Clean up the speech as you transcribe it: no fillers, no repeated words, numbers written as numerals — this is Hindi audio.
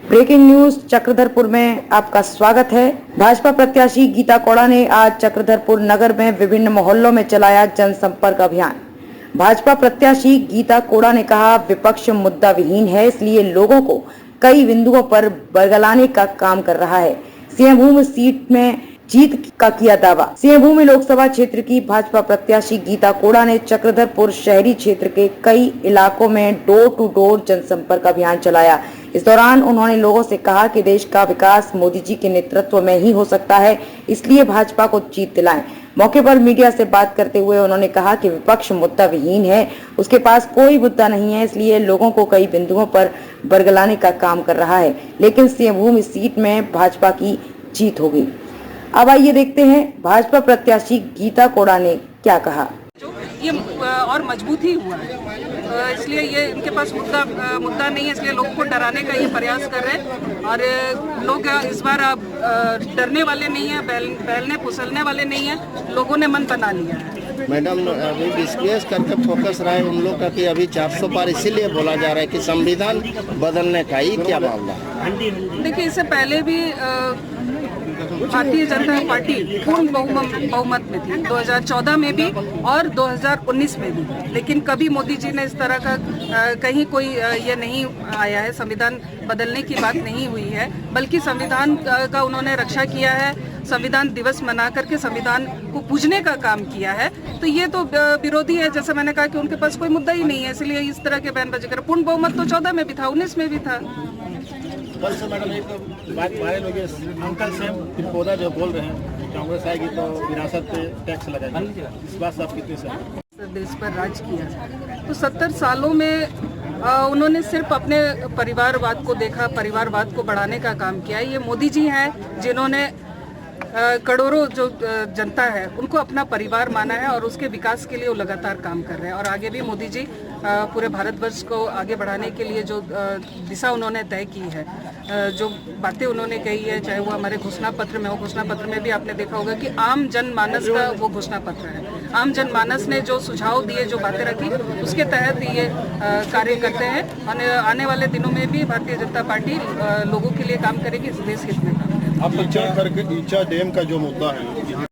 ब्रेकिंग न्यूज चक्रधरपुर में आपका स्वागत है। भाजपा प्रत्याशी गीता कोड़ा ने आज चक्रधरपुर नगर में विभिन्न मोहल्लों में चलाया जनसंपर्क अभियान। भाजपा प्रत्याशी गीता कोड़ा ने कहा, विपक्ष मुद्दा विहीन है, इसलिए लोगों को कई बिंदुओं पर बरगलाने का काम कर रहा है। सिंहभूम सीट में जीत का किया दावा। सिंहभूम लोकसभा क्षेत्र की भाजपा प्रत्याशी गीता कोड़ा ने चक्रधरपुर शहरी क्षेत्र के कई इलाकों में डोर टू डोर जनसंपर्क अभियान चलाया। इस दौरान उन्होंने लोगों से कहा कि देश का विकास मोदी जी के नेतृत्व में ही हो सकता है, इसलिए भाजपा को जीत दिलाएं। मौके पर मीडिया से बात करते हुए उन्होंने कहा कि विपक्ष मुद्दा विहीन है, उसके पास कोई मुद्दा नहीं है, इसलिए लोगों को कई बिंदुओं पर बरगलाने का काम कर रहा है, लेकिन सिंहभूम सीट में भाजपा की जीत होगी। अब आइए देखते हैं भाजपा प्रत्याशी गीता कोड़ा ने क्या कहा। ये और मजबूत ही हुआ है, इसलिए ये इनके पास मुद्दा नहीं है, इसलिए लोगों को डराने का ये प्रयास कर रहे हैं। और लोग इस बार डरने वाले नहीं है, बैलने फुसलने वाले नहीं है, लोगों ने मन बना लिया है। मैडम, अभी विश्लेष करके फोकस रहा है उन लोग का कि अभी 400 पार इसीलिए बोला जा रहा है कि संविधान बदलने का ही क्या मामला है। देखिए, इससे पहले भी भारतीय जनता पार्टी पूर्ण बहुमत में थी, 2014 में भी और 2019 में भी, लेकिन कभी मोदी जी ने इस तरह का कहीं कोई ये नहीं आया है, संविधान बदलने की बात नहीं हुई है, बल्कि संविधान का उन्होंने रक्षा किया है। संविधान दिवस मना करके संविधान को पूजने का काम किया है। तो ये तो विरोधी है, जैसे मैंने कहा कि उनके पास कोई मुद्दा ही नहीं है, इसलिए इस तरह के बयानबाजी कर। पूर्ण बहुमत तो 14 में भी था, 19 में भी था। मैडम, एक बात हमारे लोग अंकल सेम तिरपोदा जो बोल रहे हैं कांग्रेस आएगी तो विरासत पे टैक्स लगाएगी, इस बात से आप कितने सहमत? देश पर राज किया तो 70 सालों में उन्होंने सिर्फ अपने परिवारवाद को देखा, परिवारवाद को बढ़ाने का काम किया। ये मोदी जी हैं जिन्होंने करोड़ों जो जनता है उनको अपना परिवार माना है और उसके विकास के लिए वो लगातार काम कर रहे हैं। और आगे भी मोदी जी पूरे भारतवर्ष को आगे बढ़ाने के लिए जो दिशा उन्होंने तय की है, जो बातें उन्होंने कही है, चाहे वो हमारे घोषणा पत्र में हो, घोषणा पत्र में भी आपने देखा होगा कि आम जनमानस का वो घोषणा पत्र है। आम जनमानस ने जो सुझाव दिए, जो बातें रखी, उसके तहत ये कार्य करते हैं। और आने वाले दिनों में भी भारतीय जनता पार्टी लोगों के लिए काम करेगी, इस देश हित में। आप चेक करके ईचा डैम का जो मुद्दा है